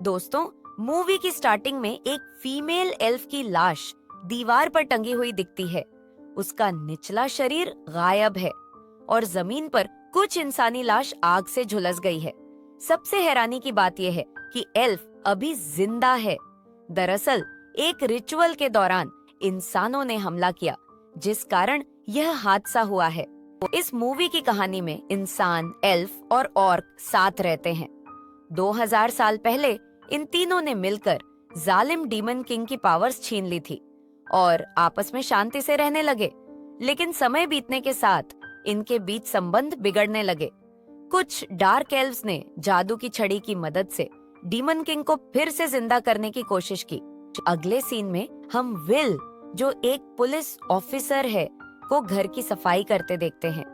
दोस्तों, मूवी की स्टार्टिंग में एक फीमेल एल्फ की लाश दीवार पर टंगी हुई दिखती है। उसका निचला शरीर गायब है और जमीन पर कुछ इंसानी लाश आग से झुलस गई है। सबसे हैरानी की बात यह है कि एल्फ अभी जिंदा है। दरअसल एक रिचुअल के दौरान इंसानों ने हमला किया, जिस कारण यह हादसा हुआ है। इस मूवी की कहानी में इंसान, एल्फ और ऑर्क साथ रहते हैं। 2000 साल पहले इन तीनों ने मिलकर जालिम डीमन किंग की पावर्स छीन ली थी और आपस में शांति से रहने लगे। लेकिन समय बीतने के साथ इनके बीच संबंध बिगड़ने लगे। कुछ डार्क एल्व्स ने जादू की छड़ी की मदद से डीमन किंग को फिर से जिंदा करने की कोशिश की। अगले सीन में हम विल, जो एक पुलिस ऑफिसर है, को घर की सफाई करते देखते हैं।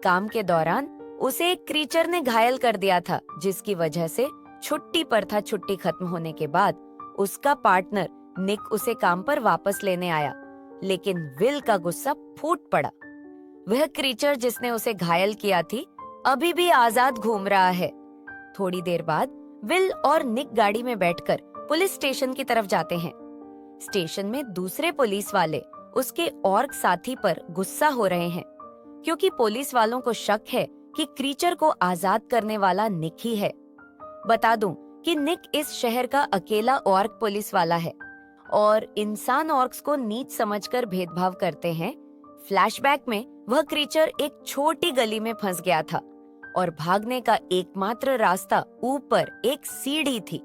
काम के दौरान उसे एक क्रीचर ने घायल कर दिया था, जिसकी वजह से छुट्टी पर था। छुट्टी खत्म होने के बाद उसका पार्टनर निक उसे काम पर वापस लेने आया, लेकिन विल का गुस्सा फूट पड़ा। वह क्रीचर जिसने उसे घायल किया थी अभी भी आजाद घूम रहा है। थोड़ी देर बाद विल और निक गाड़ी में बैठकर पुलिस स्टेशन की तरफ जाते हैं। स्टेशन में दूसरे पुलिस वाले उसके ऑर्क साथी पर गुस्सा हो रहे हैं, क्योंकि पुलिस वालों को शक है कि क्रीचर को आजाद करने वाला निक ही है। बता दूं कि निक इस शहर का अकेला ऑर्क पुलिस वाला है और इंसान ऑर्क्स को नीच समझकर भेदभाव करते हैं। फ्लैशबैक में वह क्रीचर एक छोटी गली में फंस गया था और भागने का एकमात्र रास्ता ऊपर एक सीढ़ी थी।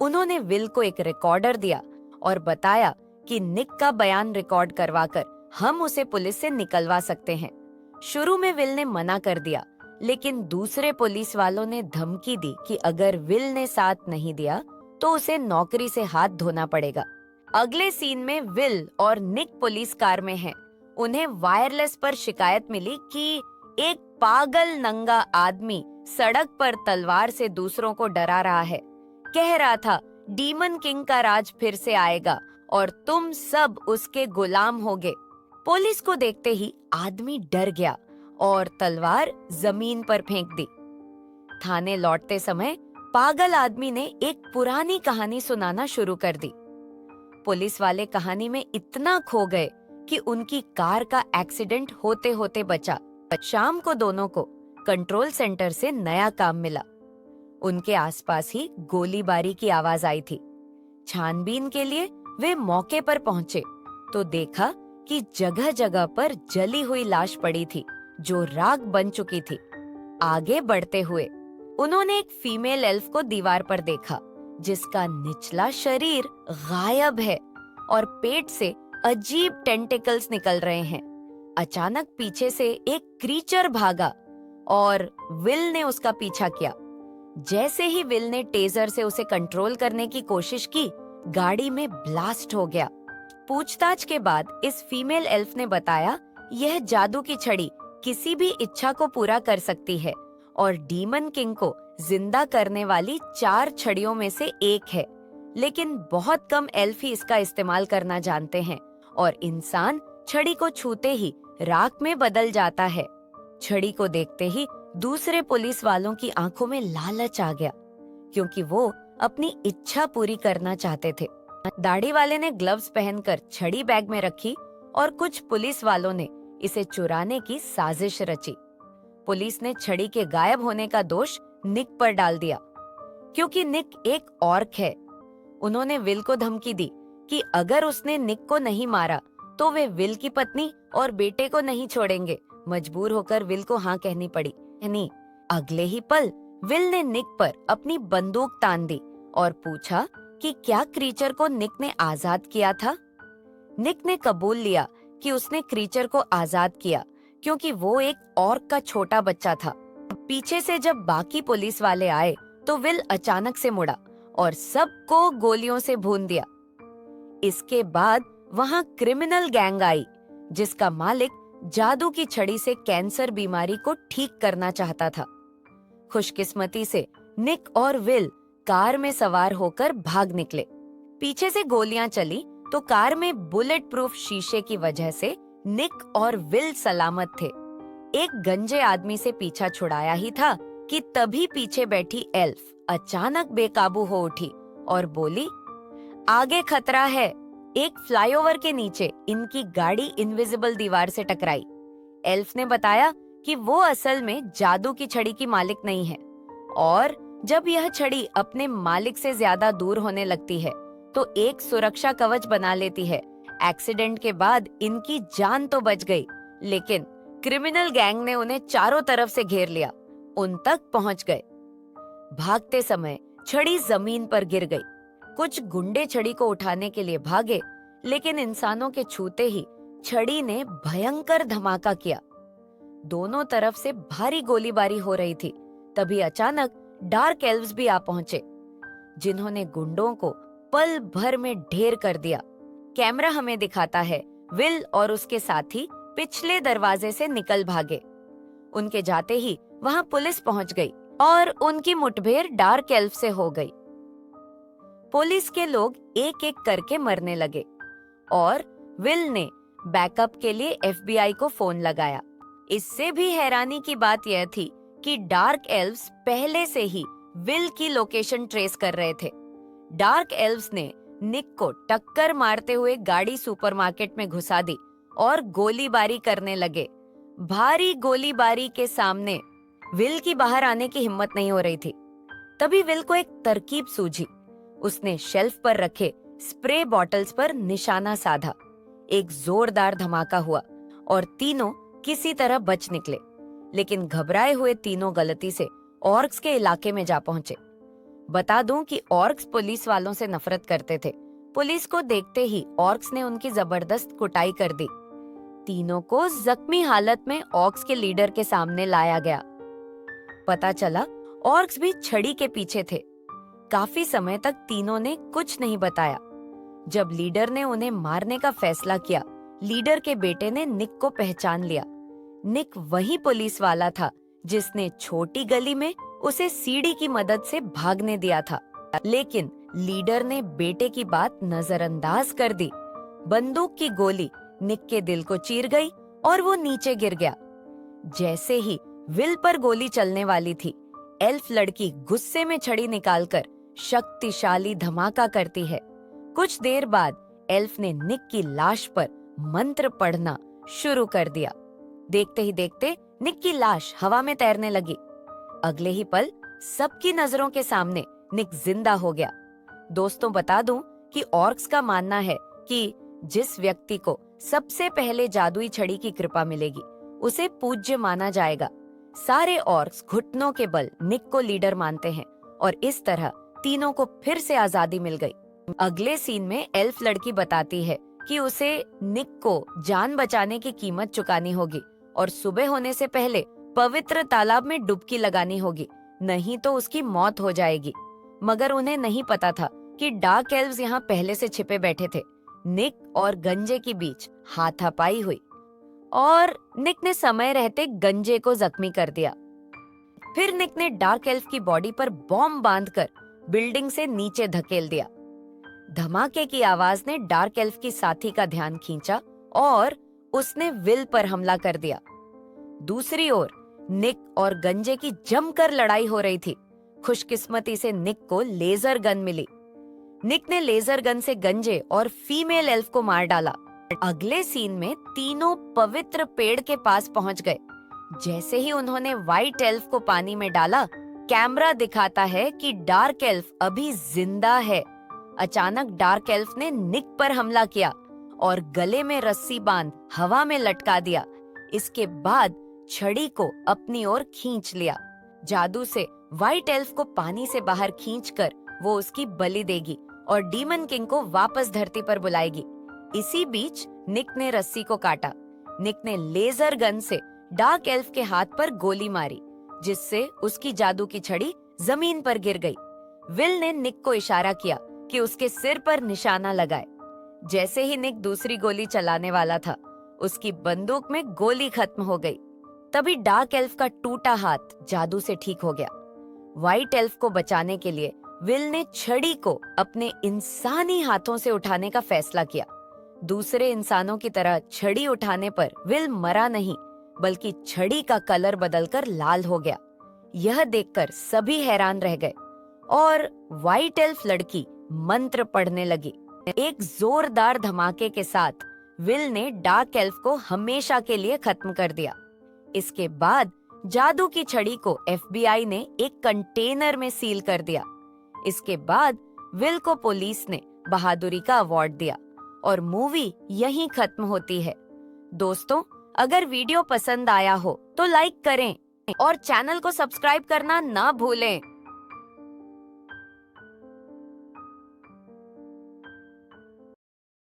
उन्होंने विल को एक रिकॉर्डर दिया और बताया कि निक का बयान रिकॉर्ड करवाकर हम उसे पुलिस से निकलवा सकते हैं। शुरू में विल ने मना कर दिया, लेकिन दूसरे पुलिस वालों ने धमकी दी कि अगर विल ने साथ नहीं दिया तो उसे नौकरी से हाथ धोना पड़ेगा। अगले सीन में विल और निक पुलिस कार में हैं। उन्हें वायरलेस पर शिकायत मिली कि एक पागल नंगा आदमी सड़क पर तलवार से दूसरों को डरा रहा है। कह रहा था डीमन किंग का राज फिर से आएगा और तुम सब उसके गुलाम होगे। पुलिस को देखते ही आदमी डर गया और तलवार जमीन पर फेंक दी। थाने लौटते समय पागल आदमी ने एक पुरानी कहानी सुनाना शुरू कर दी। पुलिस वाले कहानी में इतना खो गए कि उनकी कार का एक्सीडेंट होते होते बचा। शाम को दोनों को कंट्रोल सेंटर से नया काम मिला। उनके आसपास ही गोलीबारी की आवाज आई थी। छानबीन के लिए वे मौके पर पहुंचे तो देखा कि जगह जगह पर जली हुई लाश पड़ी थी, जो राख बन चुकी थी। आगे बढ़ते हुए उन्होंने एक फीमेल एल्फ को दीवार पर देखा, जिसका निचला शरीर गायब है और पेट से अजीब टेंटिकल्स निकल रहे हैं। अचानक पीछे से एक क्रीचर भागा और विल ने उसका पीछा किया। जैसे ही विल ने टेजर से उसे कंट्रोल करने की कोशिश की, गाड़ी में ब्लास्ट हो गया। पूछताछ के बाद इस फीमेल एल्फ ने बताया यह जादू की छड़ी किसी भी इच्छा को पूरा कर सकती है और डीमन किंग को जिंदा करने वाली 4 छड़ियों में से एक है। लेकिन बहुत कम एल्फ ही इसका इस्तेमाल करना जानते हैं और इंसान छड़ी को छूते ही राख में बदल जाता है। छड़ी को देखते ही दूसरे पुलिस वालों की आंखों में लालच आ गया, क्योंकि वो अपनी इच्छा पूरी करना चाहते थे। दाढ़ी वाले ने ग्लव्स पहनकर छड़ी बैग में रखी और कुछ पुलिस वालों ने इसे चुराने की साजिश रची। पुलिस ने छड़ी के गायब होने का दोष निक पर डाल दिया, क्योंकि निक एक ऑर्क है। उन्होंने विल को धमकी दी कि अगर उसने निक को नहीं मारा तो वे विल की पत्नी और बेटे को नहीं छोड़ेंगे। मजबूर होकर विल को हाँ कहनी पड़ी। अगले ही पल विल ने निक पर अपनी बंदूक तान दी और पूछा कि क्या क्रीचर को निक ने आजाद किया था। निक ने कबूल लिया कि उसने क्रीचर को आजाद किया, क्योंकि वो एक ऑर्क का छोटा बच्चा था। पीछे से जब बाकी पुलिस वाले आए तो विल अचानक से मुड़ा और सबको गोलियों से भून दिया। इसके बाद वहां क्रिमिनल गैंग आई, जिसका मालिक जादू की छड़ी से कैंसर बीमारी को ठीक करना चाहता था। खुशकिस्मती से निक और विल कार में सवार होकर भाग निकले। पीछे से गोलियां चली तो कार में बुलेट प्रूफ शीशे की वजह से निक और विल सलामत थे। एक गंजे आदमी से पीछा छुड़ाया ही था कि तभी पीछे बैठी एल्फ अचानक बेकाबू हो उठी और बोली, आगे खतरा है। एक फ्लाईओवर के नीचे इनकी गाड़ी इनविजिबल दीवार से टकराई। एल्फ ने बताया कि वो असल में जादू की छड़ी की मालिक नहीं है, और जब यह छड़ी अपने मालिक से ज्यादा दूर होने लगती है तो एक सुरक्षा कवच बना लेती है। एक्सीडेंट के बाद इनकी जान तो बच गई, लेकिन क्रिमिनल गैंग ने उन्हें चारों तरफ से घेर लिया, उन तक पहुंच गए। भागते समय छड़ी जमीन पर गिर गई। कुछ गुंडे छड़ी को उठाने के लिए भागे, लेकिन इंसानों के छूते ही छड़ी ने भयंकर धमाका किया। दोनों तरफ से भारी गोलीबारी हो रही थी। तभी अचानक डार्क एल्व्स भी आ पहुंचे, जिन्होंने गुंडों को पल भर में ढेर कर दिया। कैमरा हमें दिखाता है विल और उसके साथी पिछले दरवाजे से निकल भागे। उनके जाते ही वहां पुलिस पहुंच गई और उनकी मुठभेड़ डार्क एल्फ से हो गई। पुलिस के लोग एक एक करके मरने लगे और विल ने बैकअप के लिए एफबीआई को फोन लगाया। इससे भी हैरानी की बात यह थी कि डार्क एल्व्स पहले से ही विल की लोकेशन ट्रेस कर रहे थे। डार्क एल्व्स ने निक को टक्कर मारते हुए गाड़ी सुपरमार्केट में घुसा दी और गोलीबारी करने लगे। भारी गोलीबारी के सामने विल की बाहर आने की हिम्मत नहीं हो रही थी। तभी विल को एक तरकीब सूझी। उसने शेल्फ पर रखे स्प्रे बॉटल्स पर निशाना साधा। एक जोरदार धमाका हुआ और तीनों किसी तरह बच निकले, लेकिन घबराए हुए तीनों गलती से ऑर्क्स के इलाके में जा पहुंचे। बता दूं कि ऑर्क्स पुलिस वालों से नफरत करते थे। पुलिस को देखते ही ऑर्क्स ने उनकी जबरदस्त कुटाई कर दी। तीनों को जख्मी हालत में ऑर्क्स के लीडर के सामने लाया गया। पता चला ऑर्क्स भी छड़ी के पीछे थे। काफी समय तक तीनों ने कुछ नहीं बताया। जब लीडर ने उन्हें मारने का फैसला किया, लीडर के बेटे ने निक को पहचान लिया। निक वही पुलिस वाला था जिसने छोटी गली में उसे सीढ़ी की मदद से भागने दिया था, लेकिन लीडर ने बेटे की बात नजरअंदाज कर दी। बंदूक की गोली निक के दिल को चीर गई और वो नीचे गिर गया। जैसे ही विल पर गोली चलने वाली थी, एल्फ लड़की गुस्से में छड़ी निकालकर शक्तिशाली धमाका करती है। कुछ देर बाद एल्फ ने निक की लाश पर मंत्र पढ़ना शुरू कर दिया। देखते ही देखते निक की लाश हवा में तैरने लगी। अगले ही पल सबकी नजरों के सामने निक जिंदा हो गया। दोस्तों, बता दूं कि ऑर्क्स का मानना है कि जिस व्यक्ति को सबसे पहले जादुई छड़ी की कृपा मिलेगी, उसे पूज्य माना जाएगा। सारे ऑर्क्स घुटनों के बल निक को लीडर मानते हैं और इस तरह तीनों को फिर से आजादी मिल गई। अगले सीन में एल्फ लड़की बताती है कि उसे निक को जान बचाने की कीमत चुकानी होगी और सुबह होने से पहले पवित्र तालाब में डुबकी लगानी होगी, नहीं तो उसकी मौत हो जाएगी। मगर उन्हें नहीं पता था कि डार्क एल्व्स यहाँ पहले से छिपे बैठे थे। निक और गंजे के बीच हाथापाई हुई और निक ने समय रहते गंजे को जख्मी कर दिया। फिर निक ने डार्क एल्फ की बॉडी पर बॉम्ब बांधकर बिल्डिंग से नीचे धकेल दिया। धमाके की आवाज ने डार्क एल्फ की साथी का ध्यान खींचा और उसने विल पर हमला कर दिया। दूसरी ओर निक और गंजे की जमकर लड़ाई हो रही थी। खुशकिस्मती से निक को लेजर गन मिली। निक ने लेजर गन से गंजे और फीमेल एल्फ को मार डाला। अगले सीन में तीनों पवित्र पेड़ के पास पहुंच गए। जैसे ही उन्होंने व्हाइट एल्फ को पानी में डाला, कैमरा दिखाता है कि डार्क एल्फ अभी जिंदा है। अचानक डार्क एल्फ ने निक पर हमला किया और गले में रस्सी बांध हवा में लटका दिया। इसके बाद छड़ी को अपनी ओर खींच लिया। जादू से व्हाइट एल्फ को पानी से बाहर खींचकर वो उसकी बलि देगी और डीमन किंग को वापस धरती पर बुलाएगी। इसी बीच निक ने रस्सी को काटा। निक ने लेजर गन से डार्क एल्फ के हाथ पर गोली मारी, जिससे उसकी जादू की छड़ी जमीन पर गिर गई। विल ने निक को इशारा किया कि उसके सिर पर निशाना लगाए। जैसे ही निक दूसरी गोली चलाने वाला था, उसकी बंदूक में गोली खत्म हो गई। तभी डार्क एल्फ का टूटा हाथ जादू से ठीक हो गया। व्हाइट एल्फ को बचाने के लिए विल ने छड़ी को अपने इंसानी हाथों से उठाने का फैसला किया। दूसरे इंसानों की तरह छड़ी उठाने पर विल मरा नहीं, बल्कि छड़ी का कलर बदलकर लाल हो गया। यह देखकर सभी हैरान रह गए और व्हाइट एल्फ लड़की मंत्र पढ़ने लगी। एक जोरदार धमाके के साथ विल ने डार्क एल्फ को हमेशा के लिए खत्म कर दिया। इसके बाद जादू की छड़ी को FBI ने एक कंटेनर में सील कर दिया। इसके बाद विल को पुलिस ने बहादुरी का अवार्ड दिया और मूवी यहीं खत्म होती है। दोस्तों, अगर वीडियो पसंद आया हो तो लाइक करें और चैनल को सब्सक्राइब करना ना भूलें।